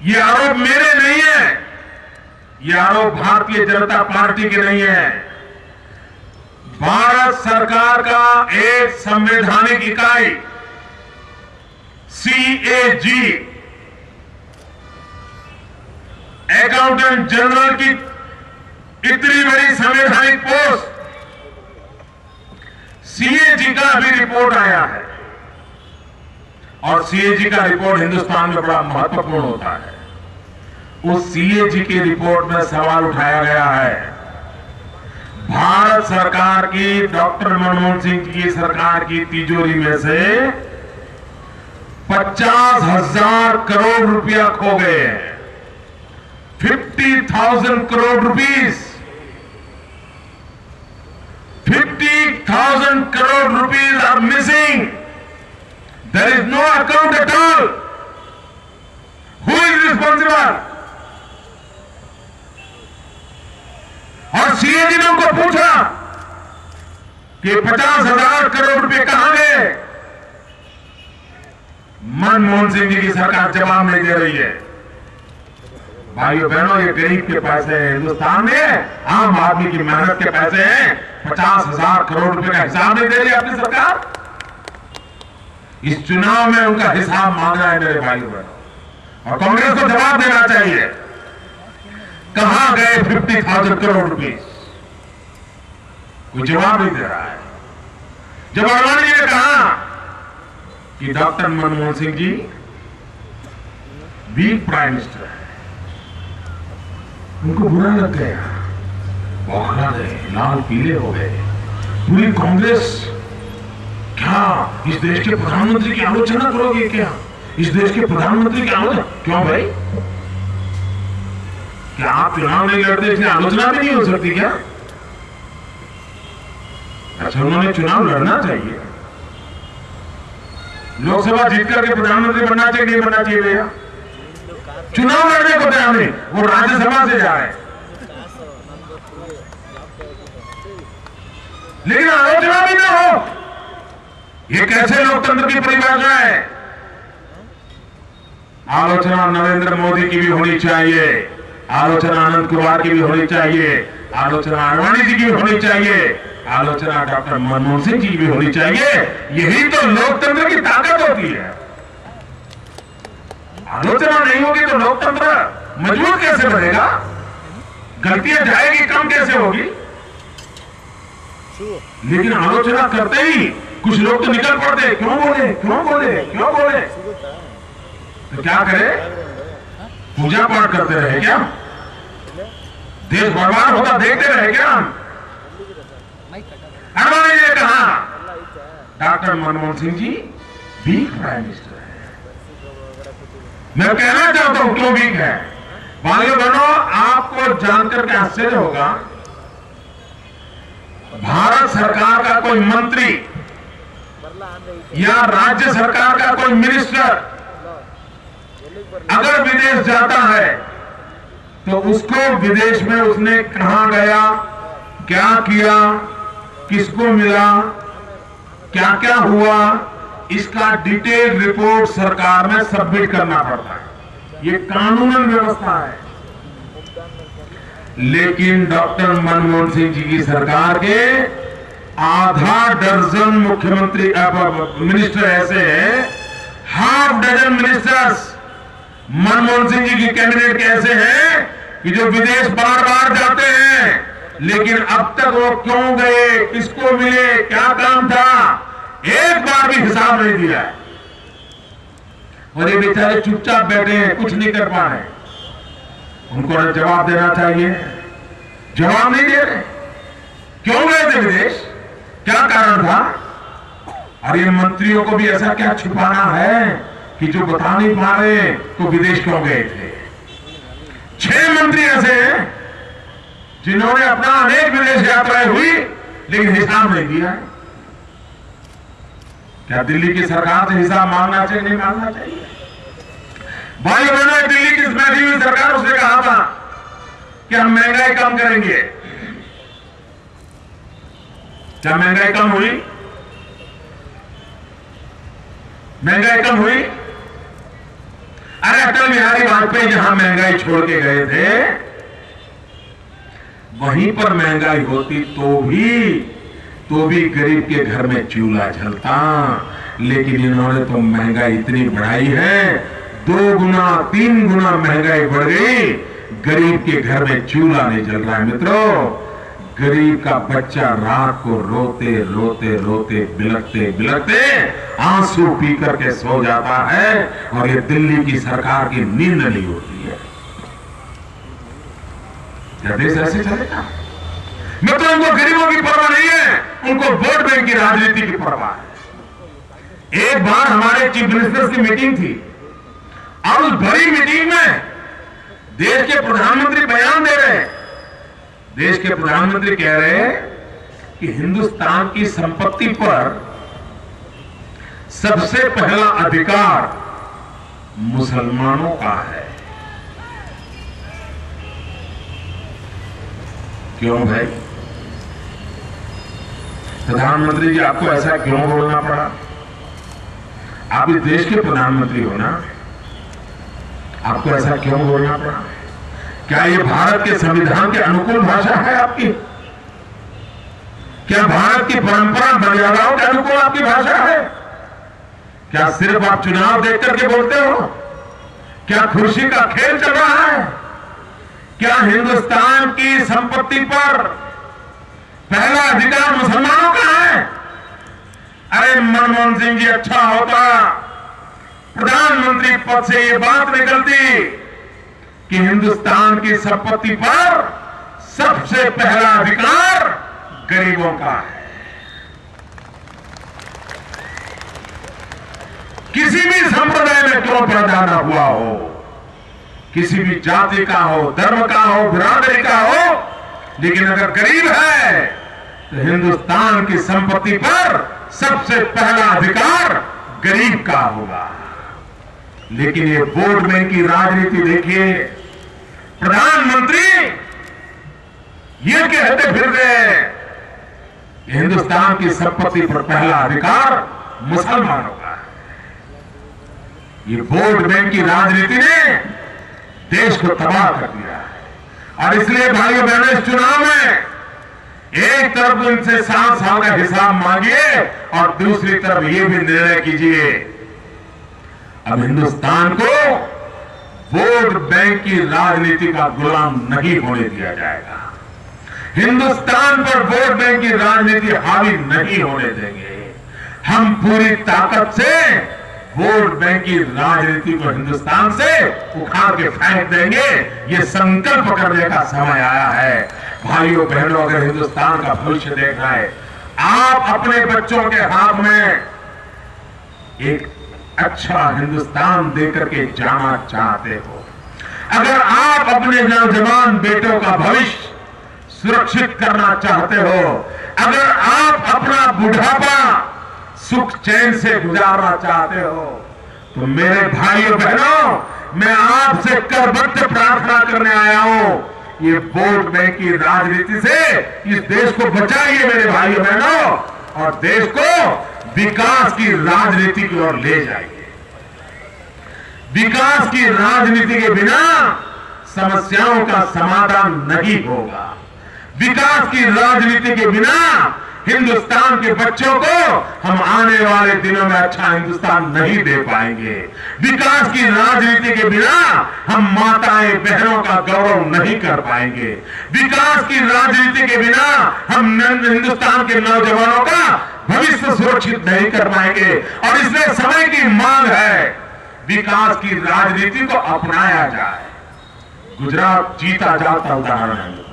ये आरोप मेरे नहीं है, ये आरोप भारतीय जनता पार्टी के नहीं है। भारत सरकार का एक संवैधानिक इकाई CAG, अकाउंटेंट जनरल की इतनी बड़ी संवैधानिक पोस्ट, CAG का अभी रिपोर्ट आया है और CAG का रिपोर्ट हिंदुस्तान में बड़ा महत्वपूर्ण होता है। उस CAG की रिपोर्ट में सवाल उठाया गया है, भारत सरकार की, डॉक्टर मनमोहन सिंह की सरकार की तिजोरी में से 50,000 करोड़ रुपया खो गए हैं। 50,000 crore rupees, 50,000 crore rupees are missing. There is no account at all. Who is responsible? और CAG ने उनको पूछा कि 50,000 करोड़ रुपए कहां गए? मनमोहन सिंह जी की सरकार जवाब नहीं दे रही है। भाइयों बहनों, ये गरीब के पैसे हैं, हिंदुस्तान में आम आदमी की मेहनत के पैसे हैं। 50,000 करोड़ रुपए का हिसाब नहीं दे रही अपनी सरकार। इस चुनाव में उनका हिसाब मांगना है मेरे भाइयों बहनों, और कांग्रेस को जवाब देना चाहिए, कहां गए 50,000 करोड़ रुपए? कोई जवाब नहीं दे रहा है। जब अडवाणी जी ने कहा कि डॉक्टर मनमोहन सिंह जी वीक प्राइम मिनिस्टर है, उनको बुरा लग गया, बौखला गए, लाल पीले हो गए। पूरी कांग्रेस, क्या इस देश के प्रधानमंत्री की आलोचना करोगे? क्या इस देश के प्रधानमंत्री की आलोचना? क्यों भाई, क्या आप चुनाव नहीं लड़ते इसलिए आलोचना भी नहीं हो सकती क्या? अच्छा, उन्होंने चुनाव लड़ना चाहिए, लोकसभा जीत करके प्रधानमंत्री बनना चाहिए, नहीं बनना चाहिए भैया? चुनाव लड़ने को तैयार नहीं, वो राज्यसभा से जाए, लेकिन आलोचना भी ना हो। ये कैसे लोकतंत्र की परिभाषा है? आलोचना नरेंद्र मोदी की भी होनी चाहिए, आलोचना अनंत कुमार की भी होनी चाहिए, आलोचना अडवाणी जी की भी होनी चाहिए, आलोचना डॉक्टर मनमोहन सिंह जी की भी होनी चाहिए। यही तो लोकतंत्र की ताकत होती है। आलोचना नहीं होगी तो लोकतंत्र मजबूत कैसे बनेगा? गलतियां जाएगी कम कैसे होगी? लेकिन आलोचना करते ही कुछ लोग तो निकल पड़ते, क्यों बोले, क्यों बोले, क्यों बोले? तो क्या करे? पूजा पाठ करते रहे क्या? देश बर्बाद होता देखते रहे क्या? अडवाणी ने कहा डॉक्टर मनमोहन सिंह जी वीक प्राइम मिनिस्टर है। मैं कहना चाहता हूं क्यों वीक है। भाइयों बहनों, आपको जानकर के आश्चर्य होगा, भारत सरकार का कोई मंत्री या राज्य सरकार का कोई मिनिस्टर अगर विदेश जाता है तो उसको विदेश में उसने कहां गया, क्या किया, किसको मिला, क्या क्या हुआ, इसका डिटेल रिपोर्ट सरकार में सबमिट करना पड़ता है। ये कानूनन व्यवस्था है। लेकिन डॉक्टर मनमोहन सिंह जी की सरकार के आधा दर्जन मुख्यमंत्री मिनिस्टर ऐसे हैं, half dozen ministers Manmohan Singh ji की कैबिनेट के ऐसे हैं कि जो विदेश बार बार जाते हैं, लेकिन अब तक वो क्यों गए, किसको मिले, क्या काम था, एक बार भी हिसाब नहीं दिया है। और ये बेचारे चुपचाप बैठे हैं, कुछ नहीं कर पा रहे। उनको जवाब देना चाहिए, जवाब नहीं दे रहे। क्यों गए थे विदेश, क्या कारण था? और ये मंत्रियों को भी ऐसा क्या छिपाना है कि जो बता नहीं पा रहे तो विदेश क्यों गए थे? 6 मंत्री ऐसे हैं जिन्होंने अपना अनेक विदेश यात्राएं हुई लेकिन हिसाब नहीं दिया है। क्या दिल्ली की सरकार से हिसाब मांगना चाहिए, नहीं मांगना चाहिए? भाई बहनों, दिल्ली की बैठी हुई सरकार, उसने कहा था कि हम महंगाई कम करेंगे। क्या महंगाई कम हुई? महंगाई कम हुई? अरे अटल बिहारी वाजपेयी जहां महंगाई छोड़ के गए थे, वहीं पर महंगाई होती तो भी गरीब के घर में चूल्हा जलता। लेकिन इन्होंने तो महंगाई इतनी बढ़ाई है, 2 गुना 3 गुना महंगाई बढ़ गई, गरीब के घर में चूल्हा नहीं जल रहा है। मित्रों, गरीब का बच्चा रात को रोते रोते रोते बिलखते बिलखते आंसू पी करके सो जाता है, और ये दिल्ली की सरकार की नींद नहीं होती है। क्या देश ऐसे चलेगा? मित्रों, उनको गरीबों की परवाह नहीं है, उनको वोट बैंक की राजनीति की परवाह है। एक बार हमारे चीफ मिनिस्टर की मीटिंग थी, और उस बड़ी मीटिंग में देश के प्रधानमंत्री बयान दे रहे हैं। देश के प्रधानमंत्री कह रहे हैं कि हिंदुस्तान की संपत्ति पर सबसे पहला अधिकार मुसलमानों का है। क्यों भाई? प्रधानमंत्री जी, आपको ऐसा क्यों बोलना पड़ा? आप इस देश के प्रधानमंत्री हो ना, आपको ऐसा क्यों बोलना पड़ा? क्या ये भारत के संविधान के अनुकूल भाषा है आपकी? क्या भारत की परंपरा मर्यादाओं के अनुकूल आपकी भाषा है? क्या सिर्फ आप चुनाव देख करके बोलते हो? क्या खुशी का खेल चल रहा है? क्या हिंदुस्तान की संपत्ति पर पहला अधिकार मुसलमानों का है? अरे मनमोहन सिंह जी, अच्छा होता प्रधानमंत्री पद से ये बात निकलती कि हिंदुस्तान की संपत्ति पर सबसे पहला अधिकार गरीबों का है। किसी भी संप्रदाय में क्यों पैदा न हुआ हो, किसी भी जाति का हो, धर्म का हो, बिरादरी का हो, लेकिन अगर गरीब है तो हिंदुस्तान की संपत्ति पर सबसे पहला अधिकार गरीब का होगा। लेकिन ये वोट बैंक की राजनीति देखिए, प्रधानमंत्री ये कहते फिर रहे हिंदुस्तान की संपत्ति पर पहला अधिकार मुसलमानों का है। ये वोट बैंक की राजनीति ने देश को तबाह कर दिया है। और इसलिए भाइयों बहनों, इस चुनाव में एक तरफ उनसे 7 साल का हिसाब मांगिए और दूसरी तरफ ये भी निर्णय कीजिए, अब हिंदुस्तान को वोट बैंक की राजनीति का गुलाम नहीं होने दिया जाएगा। हिंदुस्तान पर वोट बैंक की राजनीति हावी नहीं होने देंगे। हम पूरी ताकत से वोट बैंक की राजनीति को हिंदुस्तान से उखाड़ के फेंक देंगे। ये संकल्प करने का समय आया है। भाइयों बहनों, अगर हिंदुस्तान का भविष्य देखना है, आप अपने बच्चों के हाथ में एक अच्छा हिंदुस्तान देकर के जाना चाहते हो, अगर आप अपने नौजवान बेटों का भविष्य सुरक्षित करना चाहते हो, अगर आप अपना बुढ़ापा सुख चैन से गुजारना चाहते हो, तो मेरे भाइयों बहनों, मैं आपसे करबद्ध प्रार्थना करने आया हूं, ये वोट बैंक की राजनीति से इस देश को बचाइए मेरे भाइयों बहनों, और देश को विकास की राजनीति की ओर ले जाइए। विकास की राजनीति के बिना समस्याओं का समाधान नहीं होगा। विकास की राजनीति के बिना हिंदुस्तान के बच्चों को हम आने वाले दिनों में अच्छा हिंदुस्तान नहीं दे पाएंगे। विकास की राजनीति के बिना हम माताएं बहनों का गौरव नहीं कर पाएंगे। विकास की राजनीति के बिना हम हिंदुस्तान के नौजवानों का भविष्य सुरक्षित नहीं कर पाएंगे। और इसलिए समय की मांग है, विकास की राजनीति को अपनाया जाए। गुजरात जीता जाता उदाहरण है।